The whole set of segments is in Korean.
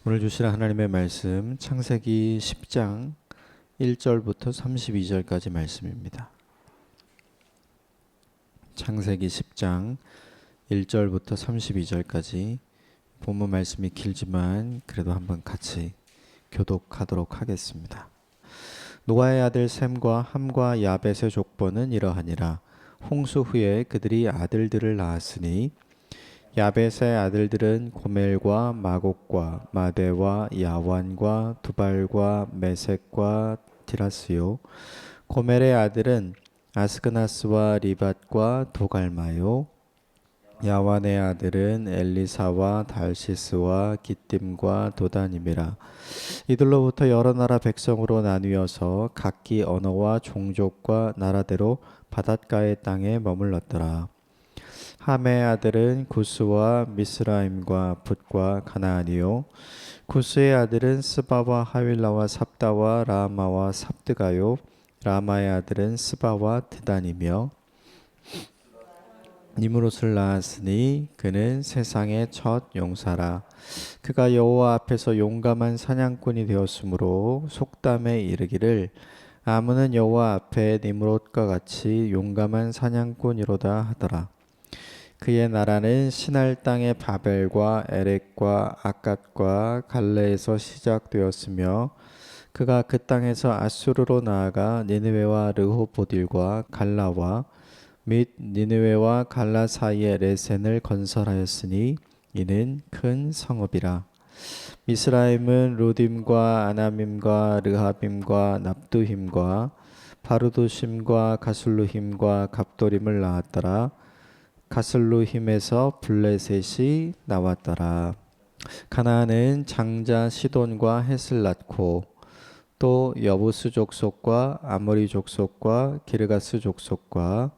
오늘 주실 하나님의 말씀 창세기 10장 1절부터 32절까지 말씀입니다. 창세기 10장 1절부터 32절까지 본문 말씀이 길지만 그래도 한번 같이 교독하도록 하겠습니다. 노아의 아들 셈과 함과 야벳의 족보는 이러하니라. 홍수 후에 그들이 아들들을 낳았으니 야벳의 아들들은 고멜과 마곡과 마대와 야완과 두발과 메섹과 디라스요. 고멜의 아들은 아스그나스와 리밧과 도갈마요. 야완의 아들은 엘리사와 달시스와 기띔과 도다님이라. 이들로부터 여러 나라 백성으로 나뉘어서 각기 언어와 종족과 나라대로 바닷가의 땅에 머물렀더라. 함의 아들은 구스와 미스라임과 붓과 가나안이요. 구스의 아들은 스바와 하윌라와 삽다와 라마와 삽드가요. 라마의 아들은 스바와 드단이며 니므롯을 낳았으니 그는 세상의 첫 용사라. 그가 여호와 앞에서 용감한 사냥꾼이 되었으므로 속담에 이르기를 아문은 여호와 앞에 니므롯과 같이 용감한 사냥꾼이로다 하더라. 그의 나라는 시날 땅의 바벨과 에렉과 아갓과 갈레에서 시작되었으며 그가 그 땅에서 아수르로 나아가 니느웨와 르호보딜과 갈라와 및 니느웨와 갈라 사이에 레센을 건설하였으니 이는 큰 성읍이라. 미스라임은 루딤과 아나밈과 르하빔과 납두힘과 바루도심과 가술루힘과 갑도림을 낳았더라. 가슬루힘에서 블레셋이 나왔더라. 가나안은 장자 시돈과 헷을 낳고 또 여부스 족속과 아모리 족속과 기르가스 족속과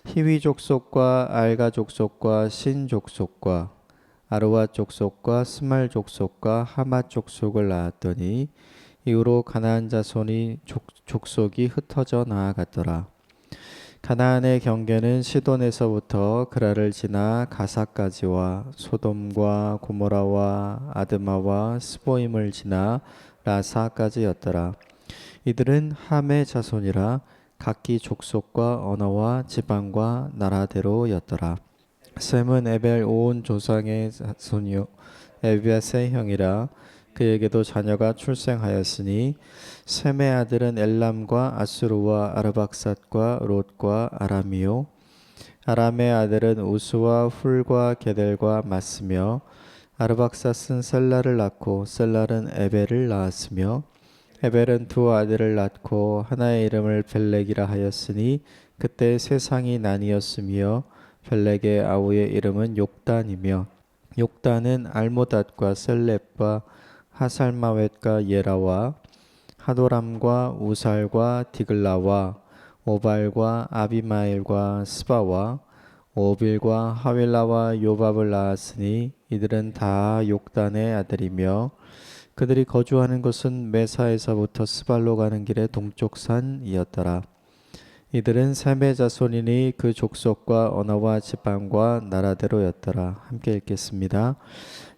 히위 족속과 알가 족속과 신 족속과 아르와 족속과 스말 족속과 하마 족속을 낳았더니 이후로 가나안 자손이 족속이 흩어져 나아갔더라. 가나안의 경계는 시돈에서부터 그라를 지나 가사까지와 소돔과 고모라와 아드마와 스보임을 지나 라사까지였더라. 이들은 함의 자손이라 각기 족속과 언어와 지방과 나라대로였더라. 셈은 에벨 온 조상의 자손이요 에벳의 형이라. 그에게도 자녀가 출생하였으니 셈의 아들은 엘람과 아수르와 아르박삿과 롯과 아람이요. 아람의 아들은 우스와 훌과 게델과 마스며 아르박삿은 셀라를 낳고 셀랄은 에벨을 낳았으며 에벨은 두 아들을 낳고 하나의 이름을 벨렉이라 하였으니 그때 세상이 나뉘었으며 벨렉의 아우의 이름은 욕단이며 욕단은 알모닷과 셀렙과 하살마웻과 예라와 하도람과 우살과 디글라와 오발과 아비마엘과 스바와 오빌과 하윌라와 요밥을 낳았으니 이들은 다 욕단의 아들이며 그들이 거주하는 곳은 메사에서부터 스발로 가는 길의 동쪽 산이었더라. 이들은 셈의 자손이니 그 족속과 언어와 지방과 나라대로였더라. 함께 읽겠습니다.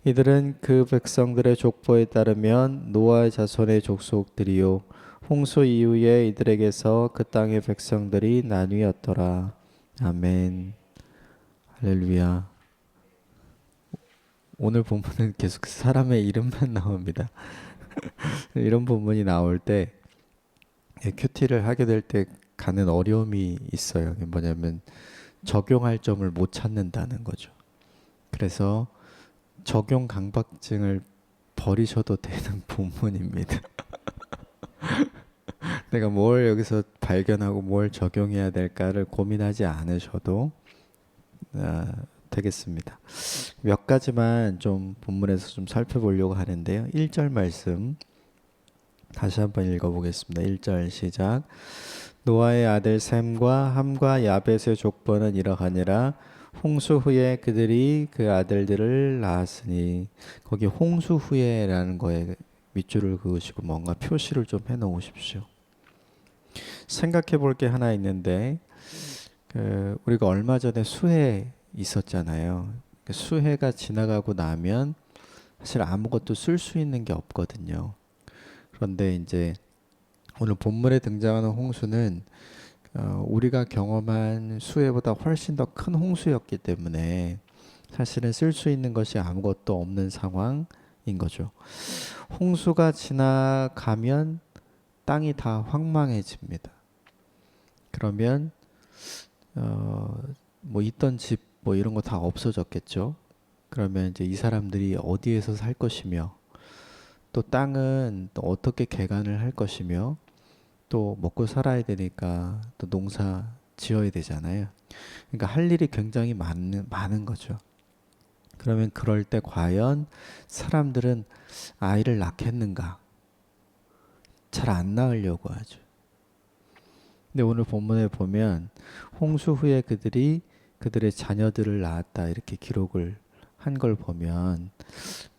이들은 그 백성들의 족보에 따르면 노아의 자손의 족속들이요 홍수 이후에 이들에게서 그 땅의 백성들이 나뉘었더라. 아멘. 할렐루야. 오늘 본문은 계속 사람의 이름만 나옵니다. 이런 본문이 나올 때 큐티를 하게 될 때 가는 어려움이 있어요. 뭐냐면 적용할 점을 못 찾는다는 거죠. 그래서 적용 강박증을 버리셔도 되는 본문입니다. 내가 뭘 여기서 발견하고 뭘 적용해야 될까를 고민하지 않으셔도 되겠습니다. 몇 가지만 좀 본문에서 좀 살펴보려고 하는데요. 1절 말씀 다시 한번 읽어보겠습니다. 1절 시작. 노아의 아들 셈과 함과 야벳의 족보는 이러하니라. 홍수 후에 그들이 그 아들들을 낳았으니 거기 홍수 후에라는 거에 밑줄을 그으시고 뭔가 표시를 좀 해놓으십시오. 생각해 볼 게 하나 있는데 우리가 얼마 전에 수해 있었잖아요. 수해가 지나가고 나면 사실 아무것도 쓸 수 있는 게 없거든요. 그런데 이제 오늘 본문에 등장하는 홍수는 우리가 경험한 수해보다 훨씬 더 큰 홍수였기 때문에 사실은 쓸 수 있는 것이 아무것도 없는 상황인 거죠. 홍수가 지나가면 땅이 다 황망해집니다. 그러면 뭐 있던 집 뭐 이런 거 다 없어졌겠죠. 그러면 이제 이 사람들이 어디에서 살 것이며 또 땅은 또 어떻게 개간을 할 것이며 또 먹고 살아야 되니까 또 농사 지어야 되잖아요. 그러니까 할 일이 굉장히 많은 거죠. 그러면 그럴 때 과연 사람들은 아이를 낳겠는가? 잘 안 낳으려고 하죠. 근데 오늘 본문에 보면 홍수 후에 그들이 그들의 자녀들을 낳았다 이렇게 기록을 한 걸 보면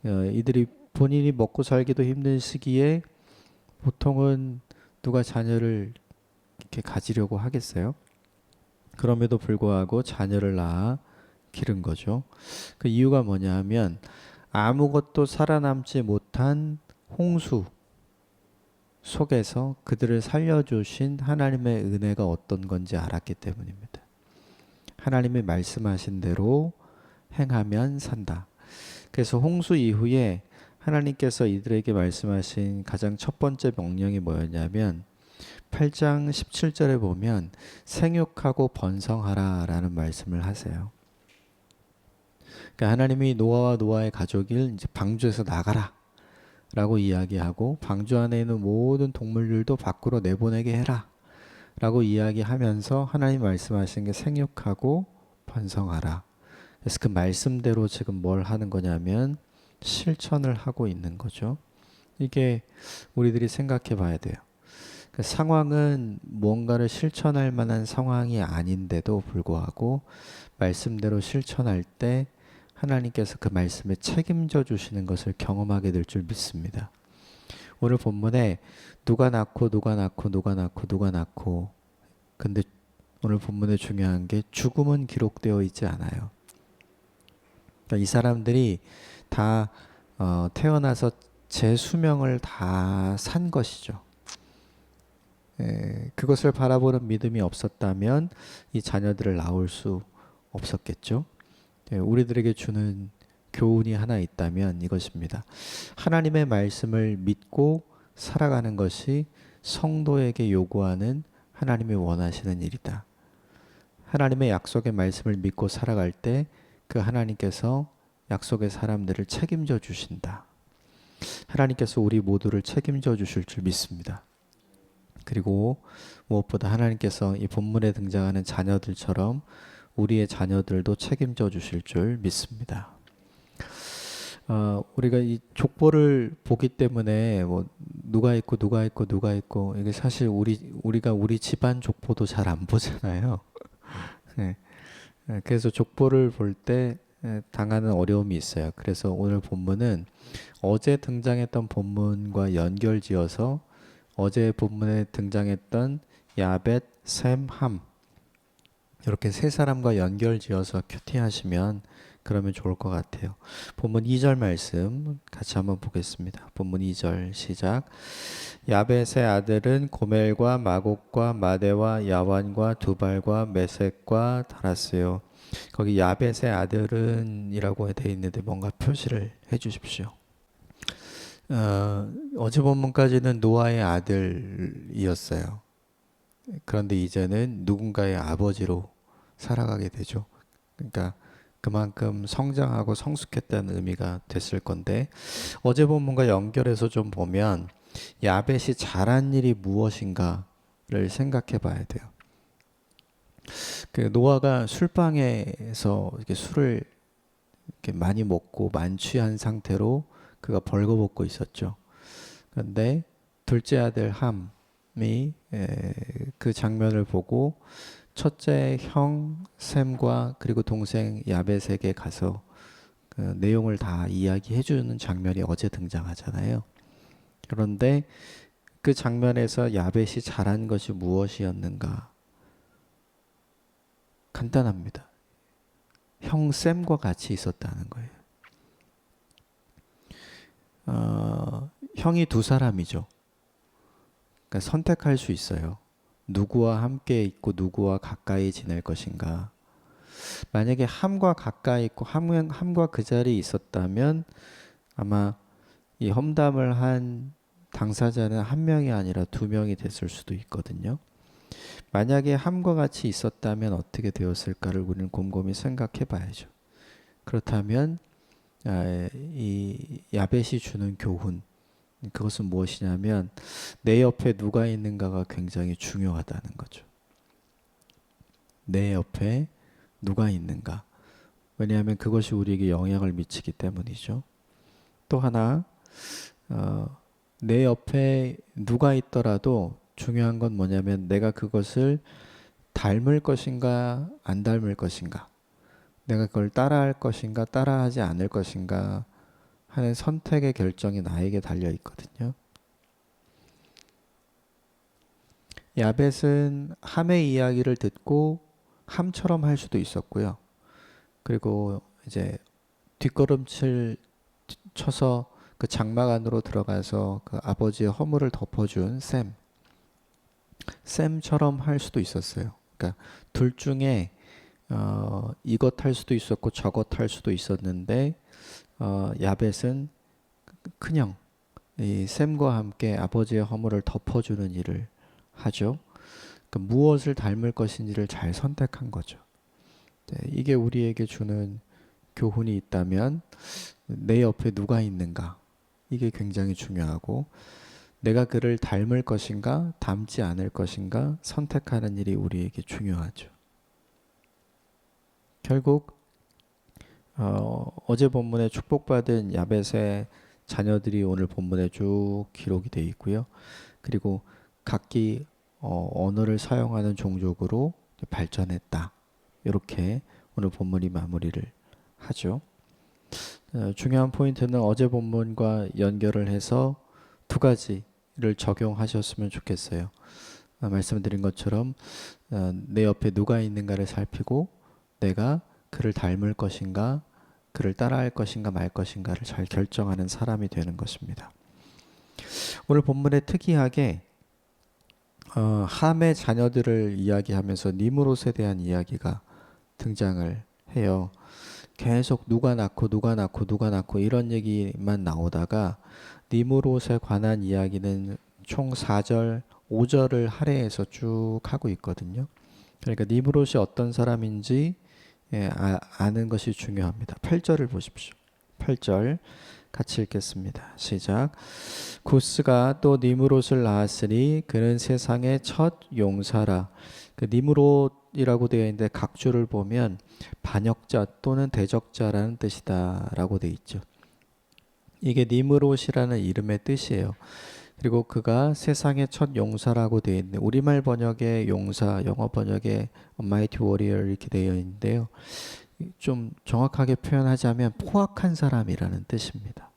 이들이 본인이 먹고 살기도 힘든 시기에 보통은 누가 자녀를 이렇게 가지려고 하겠어요? 그럼에도 불구하고 자녀를 낳아 기른 거죠. 그 이유가 뭐냐 하면 아무것도 살아남지 못한 홍수 속에서 그들을 살려주신 하나님의 은혜가 어떤 건지 알았기 때문입니다. 하나님이 말씀하신 대로 행하면 산다. 그래서 홍수 이후에 하나님께서 이들에게 말씀하신 가장 첫 번째 명령이 뭐였냐면 8장 17절에 보면 생육하고 번성하라 라는 말씀을 하세요. 그러니까 하나님이 노아와 노아의 가족을 이제 방주에서 나가라 라고 이야기하고 방주 안에 있는 모든 동물들도 밖으로 내보내게 해라 라고 이야기하면서 하나님 말씀하신 게 생육하고 번성하라. 그래서 그 말씀대로 지금 뭘 하는 거냐면 실천을 하고 있는 거죠. 이게 우리들이 생각해 봐야 돼요. 그 상황은 뭔가를 실천할 만한 상황이 아닌데도 불구하고 말씀대로 실천할 때 하나님께서 그 말씀에 책임져 주시는 것을 경험하게 될 줄 믿습니다. 오늘 본문에 누가 낳고 누가 낳고 누가 낳고 누가 낳고 근데 오늘 본문에 중요한 게 죽음은 기록되어 있지 않아요. 그러니까 이 사람들이 다 태어나서 제 수명을 다 산 것이죠. 그것을 바라보는 믿음이 없었다면 이 자녀들을 낳을 수 없었겠죠. 우리들에게 주는 교훈이 하나 있다면 이것입니다. 하나님의 말씀을 믿고 살아가는 것이 성도에게 요구하는 하나님이 원하시는 일이다. 하나님의 약속의 말씀을 믿고 살아갈 때 그 하나님께서 약속의 사람들을 책임져 주신다. 하나님께서 우리 모두를 책임져 주실 줄 믿습니다. 그리고 무엇보다 하나님께서 이 본문에 등장하는 자녀들처럼 우리의 자녀들도 책임져 주실 줄 믿습니다. 우리가 이 족보를 보기 때문에 뭐 누가 있고 누가 있고 누가 있고 이게 사실 우리가 우리 집안 족보도 잘 안 보잖아요. 네. 그래서 족보를 볼 때 당하는 어려움이 있어요. 그래서 오늘 본문은 어제 등장했던 본문과 연결지어서 어제 본문에 등장했던 야벳, 셈, 함 이렇게 세 사람과 연결지어서 큐티하시면 그러면 좋을 것 같아요. 본문 2절 말씀 같이 한번 보겠습니다. 본문 2절 시작. 야벳의 아들은 고멜과 마곡과 마대와 야완과 두발과 메섹과 다라스요. 거기 야벳의 아들은 이라고 되어 있는데 뭔가 표시를 해 주십시오. 어제 본문까지는 노아의 아들이었어요. 그런데 이제는 누군가의 아버지로 살아가게 되죠. 그러니까 그만큼 성장하고 성숙했다는 의미가 됐을 건데 어제 본문과 연결해서 좀 보면 야벳이 잘한 일이 무엇인가를 생각해 봐야 돼요. 그 노아가 술방에서 이렇게 술을 이렇게 많이 먹고 만취한 상태로 그가 벌거벗고 있었죠. 그런데 둘째 아들 함이 그 장면을 보고 첫째 형 셈과 그리고 동생 야벳에게 가서 그 내용을 다 이야기해 주는 장면이 어제 등장하잖아요. 그런데 그 장면에서 야벳이 잘한 것이 무엇이었는가? 간단합니다. 형 셈과 같이 있었다는 거예요. 형이 두 사람이죠. 그러니까 선택할 수 있어요. 누구와 함께 있고 누구와 가까이 지낼 것인가. 만약에 함과 가까이 있고 함과 그 자리에 있었다면 아마 이 험담을 한 당사자는 한 명이 아니라 두 명이 됐을 수도 있거든요. 만약에 함과 같이 있었다면 어떻게 되었을까를 우리는 곰곰이 생각해 봐야죠. 그렇다면 이 야벳이 주는 교훈, 그것은 무엇이냐면 내 옆에 누가 있는가가 굉장히 중요하다는 거죠. 내 옆에 누가 있는가. 왜냐하면 그것이 우리에게 영향을 미치기 때문이죠. 또 하나, 내 옆에 누가 있더라도 중요한 건 뭐냐면 내가 그것을 닮을 것인가 안 닮을 것인가, 내가 그걸 따라할 것인가 따라하지 않을 것인가 하는 선택의 결정이 나에게 달려 있거든요. 야벳은 함의 이야기를 듣고 함처럼 할 수도 있었고요. 그리고 이제 뒷걸음질 쳐서 그 장막 안으로 들어가서 그 아버지의 허물을 덮어준 샘처럼 할 수도 있었어요. 그러니까 둘 중에 이것 할 수도 있었고 저것 할 수도 있었는데 야벳은 그냥 이 샘과 함께 아버지의 허물을 덮어주는 일을 하죠. 그러니까 무엇을 닮을 것인지를 잘 선택한 거죠. 네, 이게 우리에게 주는 교훈이 있다면 내 옆에 누가 있는가, 이게 굉장히 중요하고 내가 그를 닮을 것인가 닮지 않을 것인가 선택하는 일이 우리에게 중요하죠. 결국 어제 본문에 축복받은 야벳의 자녀들이 오늘 본문에 쭉 기록이 되어 있고요. 그리고 각기 언어를 사용하는 종족으로 발전했다. 이렇게 오늘 본문이 마무리를 하죠. 중요한 포인트는 어제 본문과 연결을 해서 두 가지를 적용하셨으면 좋겠어요. 말씀드린 것처럼 내 옆에 누가 있는가를 살피고 내가 그를 닮을 것인가 그를 따라할 것인가 말 것인가를 잘 결정하는 사람이 되는 것입니다. 오늘 본문에 특이하게 함의 자녀들을 이야기하면서 니므롯에 대한 이야기가 등장을 해요. 계속 누가 낳고 누가 낳고 누가 낳고 이런 얘기만 나오다가 니므롯에 관한 이야기는 총 4절 5절을 할애해서 쭉 하고 있거든요. 그러니까 니므롯이 어떤 사람인지 아는 것이 중요합니다. 8절을 보십시오. 8절 같이 읽겠습니다. 시작. 구스가 또 니므롯을 낳았으니 그는 세상의 첫 용사라. 그 니므롯이라고 되어 있는데 각주를 보면 반역자 또는 대적자라는 뜻이다 라고 되어 있죠. 이게 니므롯이라는 이름의 뜻이에요. 그리고 그가 세상의 첫 용사라고 되어 있는데 우리말 번역에 용사, 영어 번역에 Mighty Warrior 이렇게 되어 있는데요. 좀 정확하게 표현하자면 포악한 사람이라는 뜻입니다.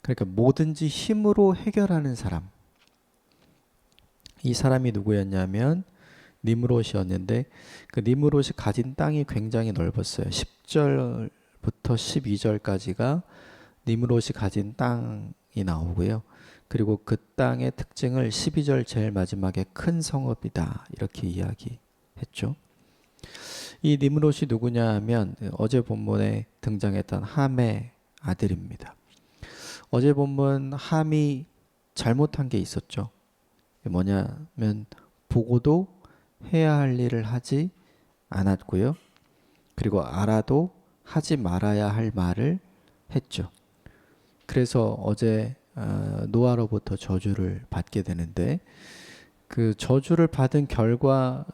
그러니까 뭐든지 힘으로 해결하는 사람. 이 사람이 누구였냐면 니므롯이었는데 그 니므롯이 가진 땅이 굉장히 넓었어요. 10절부터 12절까지가 니므롯이 가진 땅이 나오고요. 그리고 그 땅의 특징을 12절 제일 마지막에 큰 성읍이다 이렇게 이야기했죠. 이 니므롯이 누구냐 하면 어제 본문에 등장했던 함의 아들입니다. 어제 본문 함이 잘못한 게 있었죠. 뭐냐면 보고도 해야 할 일을 하지 않았고요. 그리고 알아도 하지 말아야 할 말을 했죠. 그래서 어제 노아로부터 저주를 받게 되는데 그 저주를 받은 결과가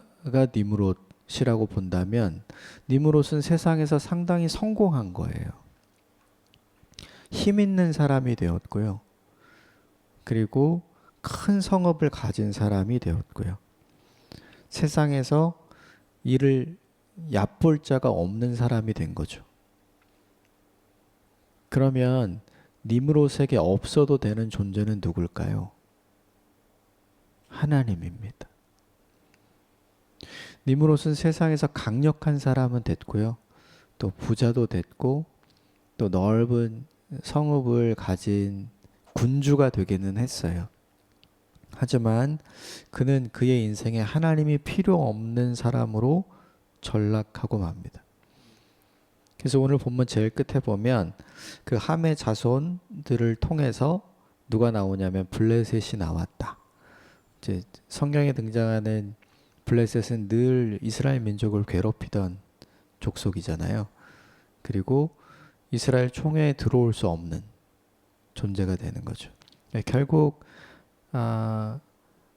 니므롯이라고 본다면 니므롯은 세상에서 상당히 성공한 거예요. 힘 있는 사람이 되었고요. 그리고 큰 성읍을 가진 사람이 되었고요. 세상에서 이를 얕볼 자가 없는 사람이 된 거죠. 그러면 니므롯에게 없어도 되는 존재는 누굴까요? 하나님입니다. 니므롯은 세상에서 강력한 사람은 됐고요. 또 부자도 됐고 또 넓은 성읍을 가진 군주가 되기는 했어요. 하지만 그는 그의 인생에 하나님이 필요 없는 사람으로 전락하고 맙니다. 그래서 오늘 본문 제일 끝에 보면 그 함의 자손들을 통해서 누가 나오냐면 블레셋이 나왔다. 이제 성경에 등장하는 블레셋은 늘 이스라엘 민족을 괴롭히던 족속이잖아요. 그리고 이스라엘 총회에 들어올 수 없는 존재가 되는 거죠. 결국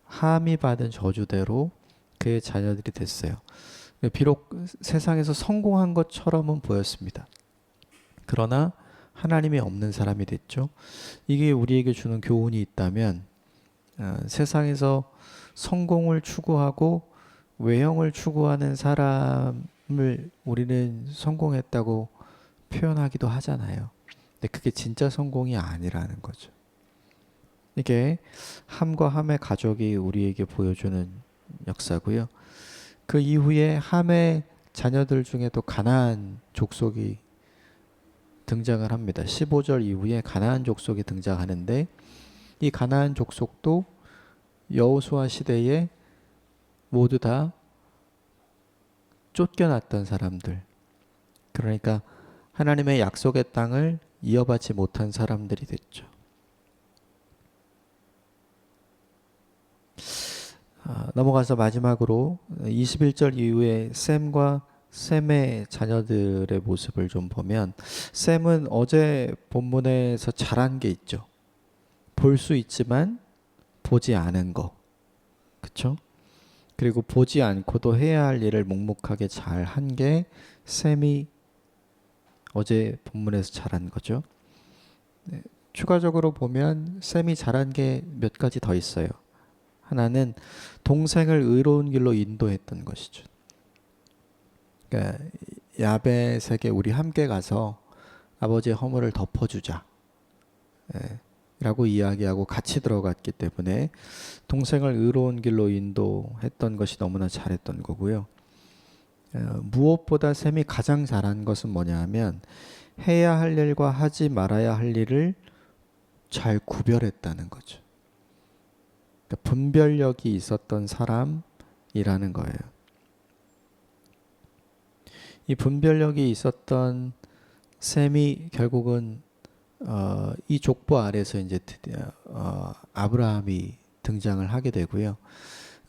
함이 받은 저주대로 그의 자녀들이 됐어요. 비록 세상에서 성공한 것처럼은 보였습니다. 그러나 하나님이 없는 사람이 됐죠. 이게 우리에게 주는 교훈이 있다면 세상에서 성공을 추구하고 외형을 추구하는 사람을 우리는 성공했다고 표현하기도 하잖아요. 근데 그게 진짜 성공이 아니라는 거죠. 이게 함과 함의 가족이 우리에게 보여주는 역사고요. 그 이후에 함의 자녀들 중에 또 가나안 족속이 등장을 합니다. 15절 이후에 가나안 족속이 등장하는데 이 가나안 족속도 여호수아 시대에 모두 다 쫓겨났던 사람들, 그러니까 하나님의 약속의 땅을 이어받지 못한 사람들이 됐죠. 넘어가서 마지막으로 21절 이후에 셈과 셈의 자녀들의 모습을 좀 보면, 셈은 어제 본문에서 잘한 게 있죠. 볼 수 있지만 보지 않은 거, 그렇죠? 그리고 보지 않고도 해야 할 일을 묵묵하게 잘 한 게 셈이 어제 본문에서 잘한 거죠. 네, 추가적으로 보면 셈이 잘한 게 몇 가지 더 있어요. 하나는 동생을 의로운 길로 인도했던 것이죠. 그러니까 야벳에게 우리 함께 가서 아버지의 허물을 덮어주자 라고 이야기하고 같이 들어갔기 때문에 동생을 의로운 길로 인도했던 것이 너무나 잘했던 거고요. 무엇보다 셈이 가장 잘한 것은 뭐냐 하면 해야 할 일과 하지 말아야 할 일을 잘 구별했다는 거죠. 그러니까 분별력이 있었던 사람이라는 거예요. 이 분별력이 있었던 셈이 결국은 이 족보 아래서 이제 드디어 아브라함이 등장을 하게 되고요.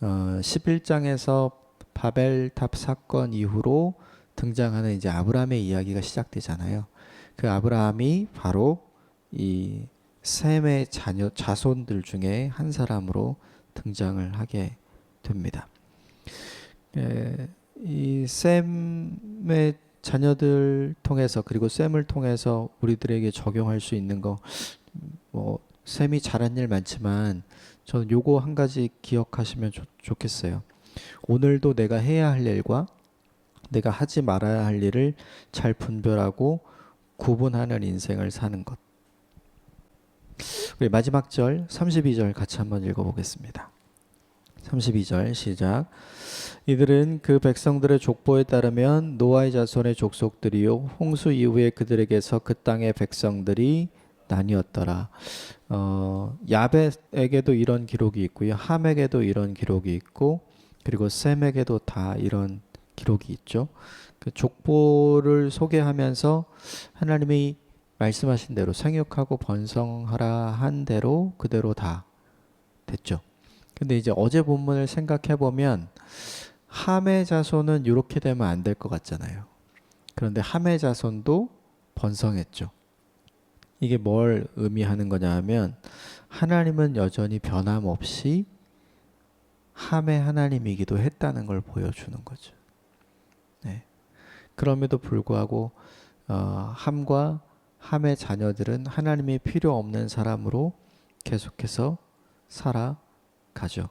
11장에서 바벨탑 사건 이후로 등장하는 이제 아브라함의 이야기가 시작되잖아요. 그 아브라함이 바로 이 셈의 자손들 중에 한 사람으로 등장을 하게 됩니다. 이 셈의 자녀들 통해서, 그리고 셈을 통해서 우리들에게 적용할 수 있는 거, 뭐 셈이 잘한 일 많지만 저는 요거 한 가지 기억하시면 좋겠어요. 오늘도 내가 해야 할 일과 내가 하지 말아야 할 일을 잘 분별하고 구분하는 인생을 사는 것. 우리 마지막 절 32절 같이 한번 읽어보겠습니다. 32절 시작. 이들은 그 백성들의 족보에 따르면 노아의 자손의 족속들이요 홍수 이후에 그들에게서 그 땅의 백성들이 나뉘었더라. 야벳에게도 이런 기록이 있고요, 함에게도 이런 기록이 있고, 그리고 셈에게도 다 이런 기록이 있죠. 그 족보를 소개하면서 하나님이 말씀하신 대로 생육하고 번성하라 한 대로 그대로 다 됐죠. 근데 이제 어제 본문을 생각해 보면 함의 자손은 이렇게 되면 안 될 것 같잖아요. 그런데 함의 자손도 번성했죠. 이게 뭘 의미하는 거냐 하면 하나님은 여전히 변함없이 함의 하나님이기도 했다는 걸 보여주는 거죠. 네. 그럼에도 불구하고 함과 함의 자녀들은 하나님이 필요 없는 사람으로 계속해서 살아가죠.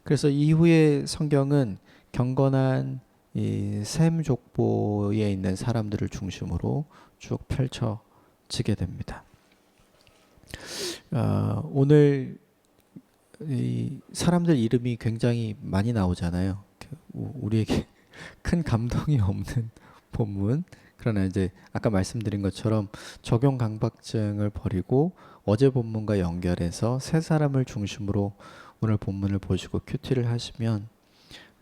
그래서 이후에 성경은 경건한 이 셈 족보에 있는 사람들을 중심으로 쭉 펼쳐지게 됩니다. 오늘 이 사람들 이름이 굉장히 많이 나오잖아요. 우리에게 큰 감동이 없는 본문, 그러나 이제 아까 말씀드린 것처럼 적용 강박증을 버리고 어제 본문과 연결해서 세 사람을 중심으로 오늘 본문을 보시고 큐티를 하시면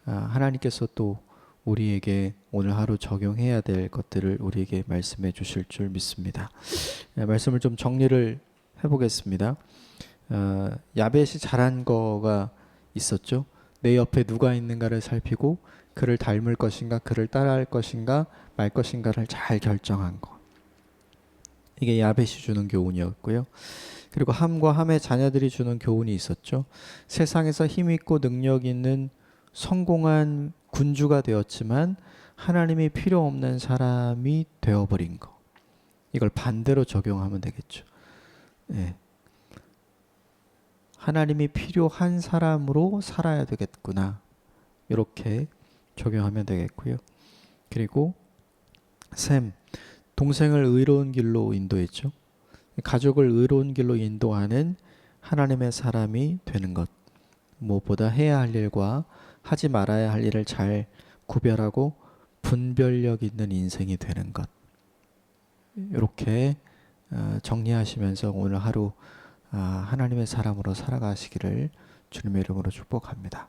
하나님께서 또 우리에게 오늘 하루 적용해야 될 것들을 우리에게 말씀해 주실 줄 믿습니다. 말씀을 좀 정리를 해보겠습니다. 야벳이 잘한 거가 있었죠. 내 옆에 누가 있는가를 살피고 그를 닮을 것인가 그를 따라할 것인가 말 것인가를 잘 결정한 것. 이게 야벳이 주는 교훈이었고요. 그리고 함과 함의 자녀들이 주는 교훈이 있었죠. 세상에서 힘 있고 능력 있는 성공한 군주가 되었지만 하나님이 필요 없는 사람이 되어버린 거. 이걸 반대로 적용하면 되겠죠. 예. 하나님이 필요한 사람으로 살아야 되겠구나. 이렇게 적용하면 되겠고요. 그리고 셈, 동생을 의로운 길로 인도했죠. 가족을 의로운 길로 인도하는 하나님의 사람이 되는 것. 무엇보다 해야 할 일과 하지 말아야 할 일을 잘 구별하고 분별력 있는 인생이 되는 것. 이렇게 정리하시면서 오늘 하루 하나님의 사람으로 살아가시기를 주님의 이름으로 축복합니다.